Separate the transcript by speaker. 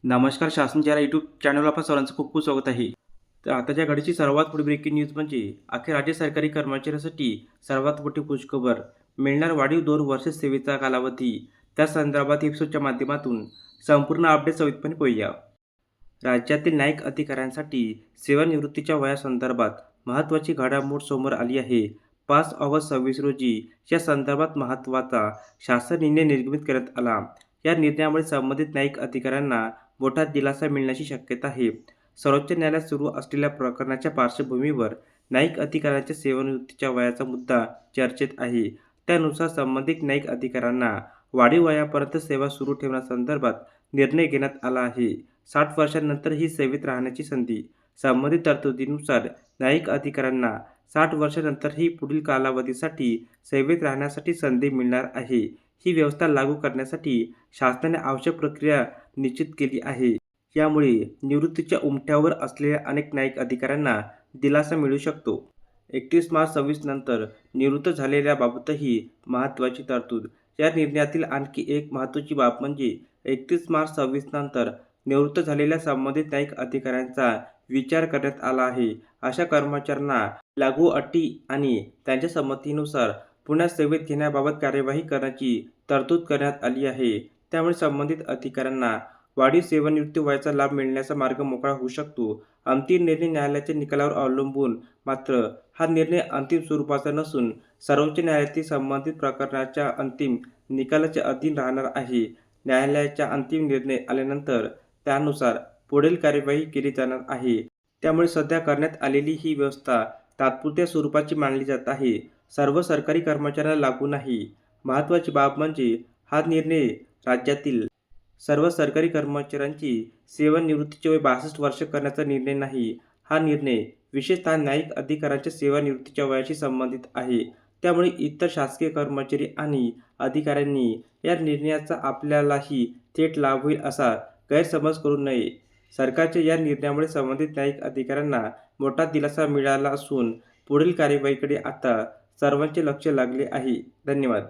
Speaker 1: नमस्कार. शासन या यूट्यूब चॅनलवर आपल्या सर्वांचं खूप खूप स्वागत आहे. तर आताच्या घडीची सर्वात मोठी ब्रेकिंग न्यूज म्हणजे अखेर राज्य सरकारी कर्मचाऱ्यांसाठी सर्वात मोठी खुशखबर. मिळणार वाढीव 2 वर्ष सेवेचा कालावधी. त्या संदर्भात एपिसोडच्या माध्यमातून संपूर्ण अपडेट सविस्तरपणे पाहूया. राज्यातील न्यायिक अधिकाऱ्यांसाठी सेवानिवृत्तीच्या वयासंदर्भात महत्त्वाची घडामोड समोर आली आहे. 5 ऑगस्ट 26 रोजी या संदर्भात महत्त्वाचा शासन निर्णय निर्गमित करण्यात आला. या निर्णयामुळे संबंधित न्यायिक अधिकाऱ्यांना मोठा दिलासा मिळण्याची शक्यता आहे. सर्वोच्च न्यायालयात सुरू असलेल्या प्रकरणाच्या पार्श्वभूमीवर न्यायिक अधिकाऱ्यांच्या सेवानिवृत्तीच्या वयाचा मुद्दा चर्चेत आहे. त्यानुसार संबंधित न्यायिक अधिकाऱ्यांना वाढीव वयापर्यंत सेवा सुरू ठेवण्यासंदर्भात निर्णय घेण्यात आला आहे. 60 वर्षांनंतरही सेवेत राहण्याची संधी. संबंधित तरतुदीनुसार न्यायिक अधिकाऱ्यांना 60 वर्षांनंतरही पुढील कालावधीसाठी सेवेत राहण्यासाठी संधी मिळणार आहे. ही व्यवस्था लागू करण्यासाठी शासनाने आवश्यक प्रक्रिया निश्चित केली आहे. यामुळे निवृत्तीच्या उंबरठ्यावर असलेल्या अनेक न्यायिक अधिकाऱ्यांना दिलासा मिळू शकतो. 31 मार्च 26 नंतर निवृत्त झालेल्याबाबतही महत्त्वाची तरतूद. या निर्णयातील आणखी एक महत्त्वाची बाब म्हणजे 31 मार्च 26 नंतर निवृत्त झालेल्या संबंधित न्यायिक अधिकाऱ्यांचा विचार करण्यात आला आहे. अशा कर्मचाऱ्यांना लागू अटी आणि त्यांच्या संमतीनुसार पुन्हा सेवेत घेण्याबाबत कार्यवाही करण्याची तरतूद करण्यात आली आहे. त्यामुळे संबंधित अधिकाऱ्यांना वाढीव सेवानिवृत्ती वयाचा लाभ मिळण्याचा मार्ग मोकळा होऊ शकतो. अंतिम निर्णय न्यायालयाच्या निकालावर अवलंबून. मात्र हा निर्णय अंतिम स्वरूपाचा नसून सर्वोच्च न्यायालयातील संबंधित प्रकरणाच्या अंतिम निकालाच्या अधीन राहणार आहे. न्यायालयाचा अंतिम निर्णय आल्यानंतर त्यानुसार पुढील कार्यवाही केली जाणार आहे. त्यामुळे सध्या करण्यात आलेली ही व्यवस्था तात्पुरत्या स्वरूपाची मानली जात आहे. सर्व सरकारी कर्मचाऱ्यांना लागू नाही. महत्त्वाची बाब म्हणजे हा निर्णय राज्यातील सर्व सरकारी कर्मचाऱ्यांची सेवानिवृत्तीचे वय 62 वर्ष करण्याचा निर्णय नाही. हा निर्णय विशेषतः न्यायिक अधिकाऱ्यांच्या सेवानिवृत्तीच्या वयाशी संबंधित आहे. त्यामुळे इतर शासकीय कर्मचारी आणि अधिकाऱ्यांनी या निर्णयाचा आपल्यालाही थेट लाभ होईल असा गैरसमज करू नये. सरकारच्या या निर्णयामुळे संबंधित न्यायिक अधिकाऱ्यांना मोठा दिलासा मिळाला असून पुढील कार्यवाहीकडे आता सर्वांचे लक्ष लागले आहे. धन्यवाद.